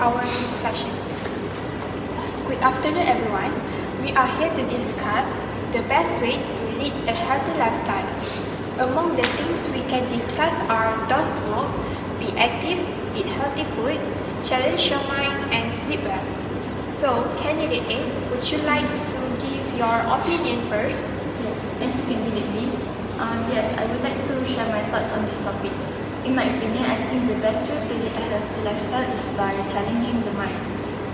our discussion. Good afternoon, everyone. We are here to discuss the best way to lead a healthy lifestyle. Among the things we can discuss are don't smoke, be active, eat healthy food, challenge your mind, and sleep well. So, Candidate A, would you like to give your opinion first? Yeah, thank you, Candidate B. Yes, I would like to share my thoughts on this topic. In my opinion, I think the best way to lead a healthy lifestyle is by challenging the mind.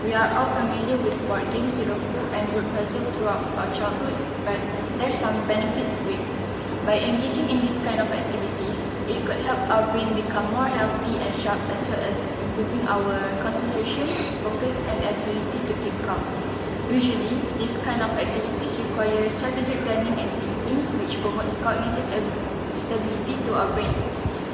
We are all familiar with board games, Sudoku, and word puzzle throughout our childhood, but there's some benefits to it. By engaging in this kind of activities, it could help our brain become more healthy and sharp, as well as improving our concentration, focus, and ability to keep calm. Usually, this kind of activities require strategic planning and thinking, which promotes cognitive stability to our brain.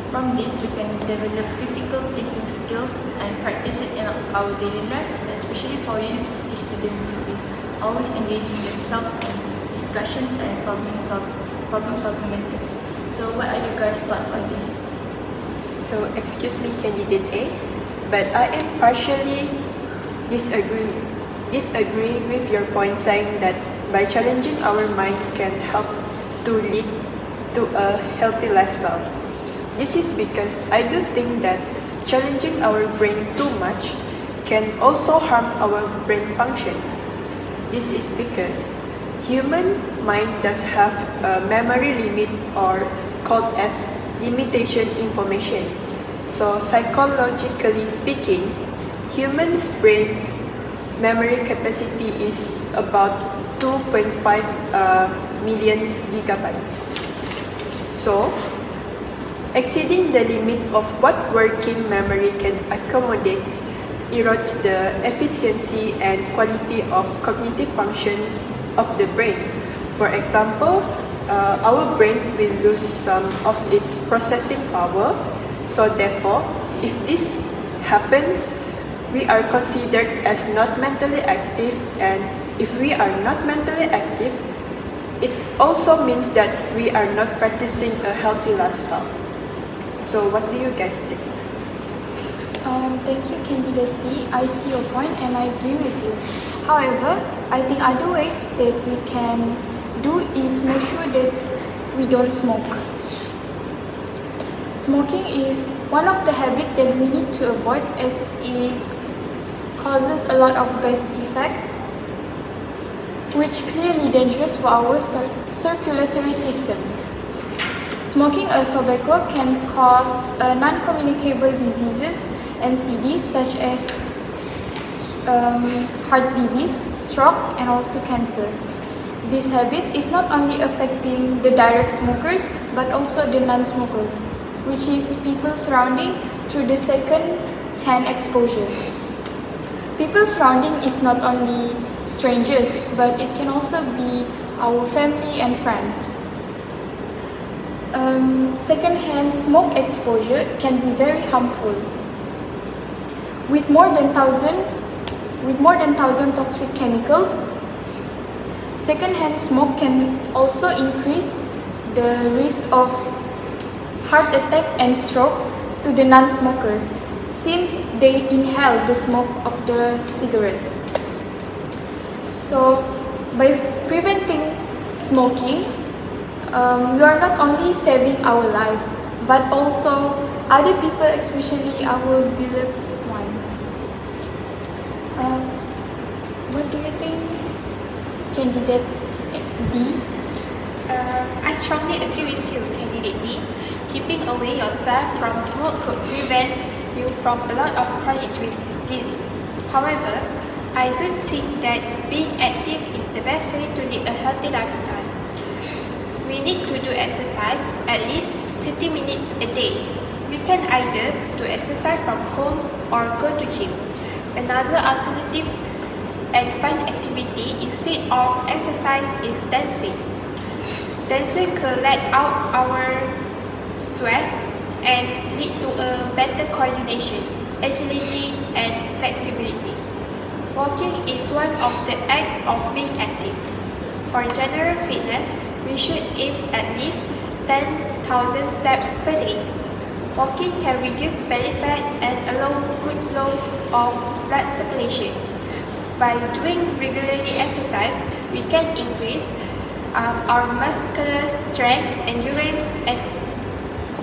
From this, we can develop critical thinking skills and practice it in our daily life, especially for university students who is always engaging themselves in discussions and problem-solving methods. So, what are you guys' thoughts on this? So, excuse me, Candidate A, but I am partially disagree with your point, saying that by challenging our mind can help to lead to a healthy lifestyle. This is because I do think that challenging our brain too much can also harm our brain function. This is because human mind does have a memory limit, or called as limitation information. So psychologically speaking, human's brain memory capacity is about 2.5 million gigabytes. So exceeding the limit of what working memory can accommodate erodes the efficiency and quality of cognitive functions of the brain. For example, our brain will lose some of its processing power. So therefore, if this happens, we are considered as not mentally active, and if we are not mentally active, it also means that we are not practicing a healthy lifestyle. So what do you guys think? Thank you, Candidate C. I see your point and I agree with you. However, I think other ways that we can do is make sure that we don't smoke. Smoking is one of the habits that we need to avoid, as it causes a lot of bad effect, which clearly dangerous for our circulatory system. Smoking a tobacco can cause non-communicable diseases, NCDs, such as heart disease, stroke, and also cancer. This habit is not only affecting the direct smokers, but also the non-smokers, which is people surrounding through the second-hand exposure. People surrounding is not only strangers, but it can also be our family and friends. Second-hand smoke exposure can be very harmful. With more than 1,000 toxic chemicals, second-hand smoke can also increase the risk of heart attack and stroke to the non-smokers, since they inhale the smoke of the cigarette. So, by preventing smoking, we are not only saving our life, but also other people, especially our beloved ones. What do you think, Candidate B? I strongly agree with you, Candidate D. Keeping away yourself from smoke could prevent you from a lot of chronic disease. However, I don't think that being active is the best way to lead a healthy lifestyle. We need to do exercise at least 30 minutes a day. We can either do exercise from home or go to gym. Another alternative and fun activity instead of exercise is dancing. Dancing can let out our sweat and lead to a better coordination, agility, and flexibility. Walking is one of the acts of being active. For general fitness, we should aim at least 10,000 steps per day. Walking can reduce belly fat and allow good flow of blood circulation. By doing regularly exercise, we can increase our muscular strength, endurance, and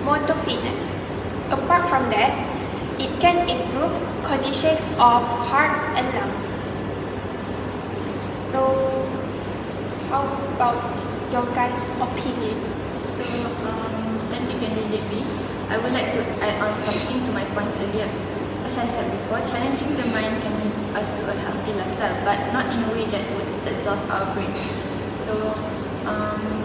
motor fitness. Apart from that, it can improve condition of heart and lungs. So, how about your guys' opinion? So, thank you, candidate B. I would like to add on something to my points earlier. As I said before, challenging the mind can lead us to a healthy lifestyle, but not in a way that would exhaust our brain. So,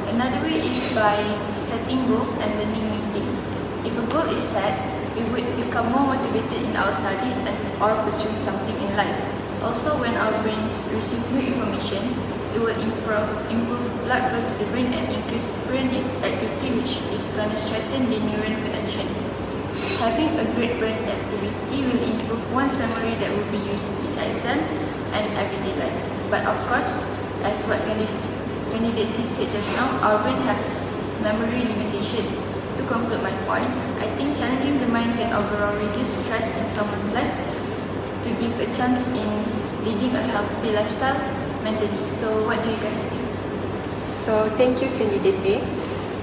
another way is by setting goals and learning new things. If a goal is set, we would become more motivated in our studies and or pursuing something in life. Also, when our brains receive new information, it will improve blood flow to the brain and increase brain activity, which is going to strengthen the neuron connection. Having a great brain activity will improve one's memory that will be used in exams and everyday life. But of course, as what candidate C said just now, our brain have memory limitations. To conclude my point, I think challenging the mind can overall reduce stress in someone's life to give a chance in leading a healthy lifestyle mentally. So what do you guys think? So thank you, candidate A.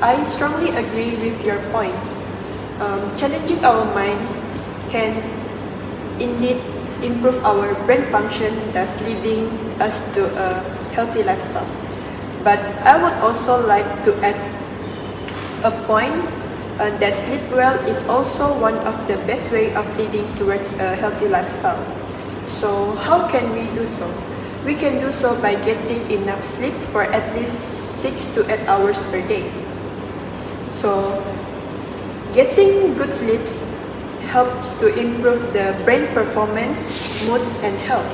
I strongly agree with your point. Challenging our mind can indeed improve our brain function, thus leading us to a healthy lifestyle. But I would also like to add a point that sleep well is also one of the best way of leading towards a healthy lifestyle. So how can we do so? We can do so by getting enough sleep for at least 6 to 8 hours per day. So getting good sleep helps to improve the brain performance, mood, and health.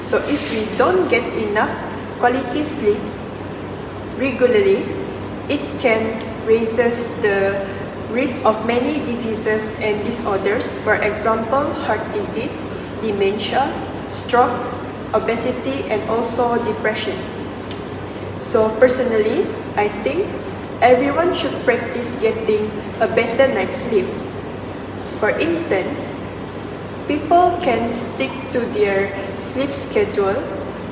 So if we don't get enough quality sleep regularly, it can raises the risk of many diseases and disorders, for example, heart disease, dementia, stroke, obesity, and also depression. So personally, I think everyone should practice getting a better night's sleep. For instance, people can stick to their sleep schedule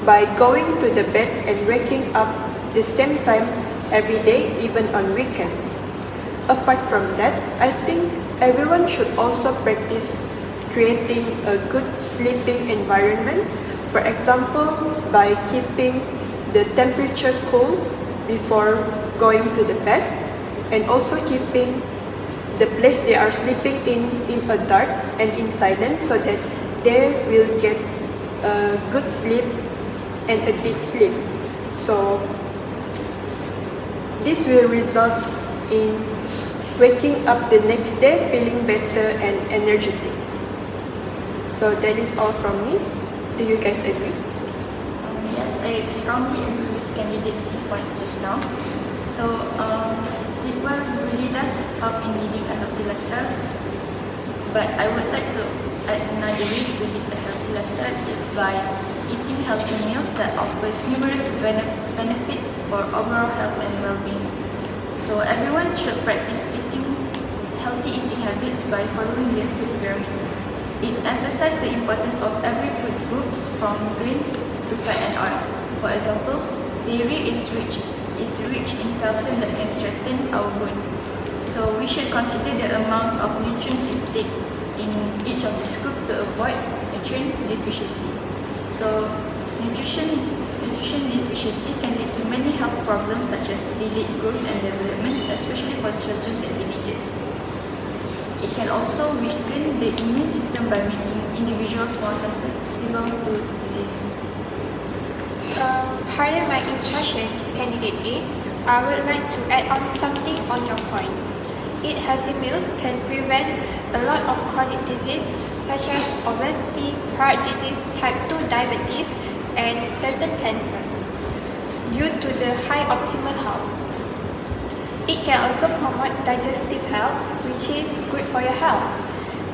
by going to the bed and waking up the same time every day, even on weekends. Apart from that, I think everyone should also practice creating a good sleeping environment. For example, by keeping the temperature cool before going to the bed, and also keeping the place they are sleeping in a dark and in silence, so that they will get a good sleep and a deep sleep. So this will result in waking up the next day feeling better and energetic. So that is all from me. Do you guys agree? Yes, I strongly agree with candidate C points just now. So, sleep well really does help in leading a healthy lifestyle. But I would like to add another way to lead a healthy lifestyle is by eating healthy meals that offers numerous benefits for overall health and well-being. So everyone should practice healthy eating habits by following the food pyramid. It emphasizes the importance of every food groups from grains to fat and oils. For example, dairy is rich in calcium that can strengthen our bone. So we should consider the amounts of nutrients intake in each of this group to avoid nutrient deficiency. So nutrition deficiency can lead to many health problems such as delayed growth and development, especially for children and teenagers. It can also weaken the immune system by making individuals more susceptible to diseases. Pardon my instruction, candidate A. I would like to add on something on your point. Eat healthy meals can prevent a lot of chronic disease such as obesity, heart disease, type 2 diabetes, and certain cancer due to the high optimal health. It can also promote digestive health, which is good for your health.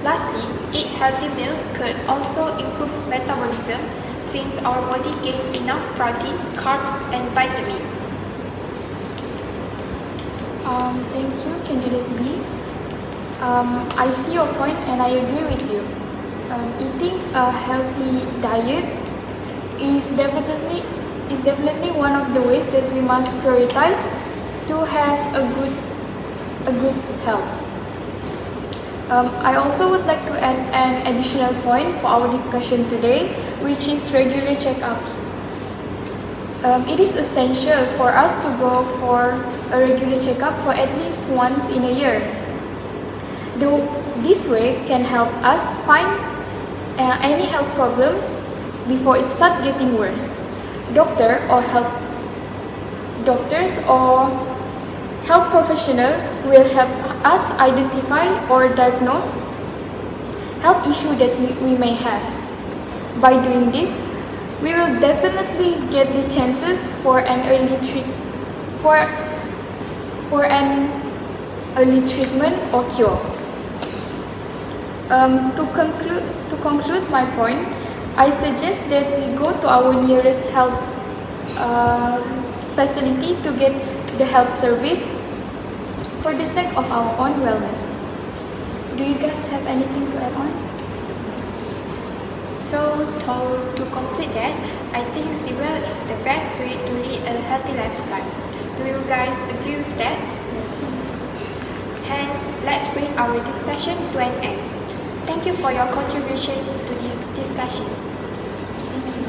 Lastly, eat healthy meals could also improve metabolism since our body gains enough protein, carbs, and vitamin. Thank you, candidate B. I see your point and I agree with you. Eating a healthy diet is definitely one of the ways that we must prioritize to have a good health. I also would like to add an additional point for our discussion today, which is regular checkups. It is essential for us to go for a regular checkup for at least once in a year. This way can help us find any health problems before it starts getting worse. Doctors or health professional will help us identify or diagnose health issue that we may have. By doing this, we will definitely get the chances for an early treatment or cure. To conclude my point, I suggest that we go to our nearest health facility to get the health service for the sake of our own wellness. Do you guys have anything to add on? So to complete that, I think sleep well is the best way to lead a healthy lifestyle. Do you guys agree with that? Yes. Hence, let's bring our discussion to an end. Thank you for your contribution to this discussion.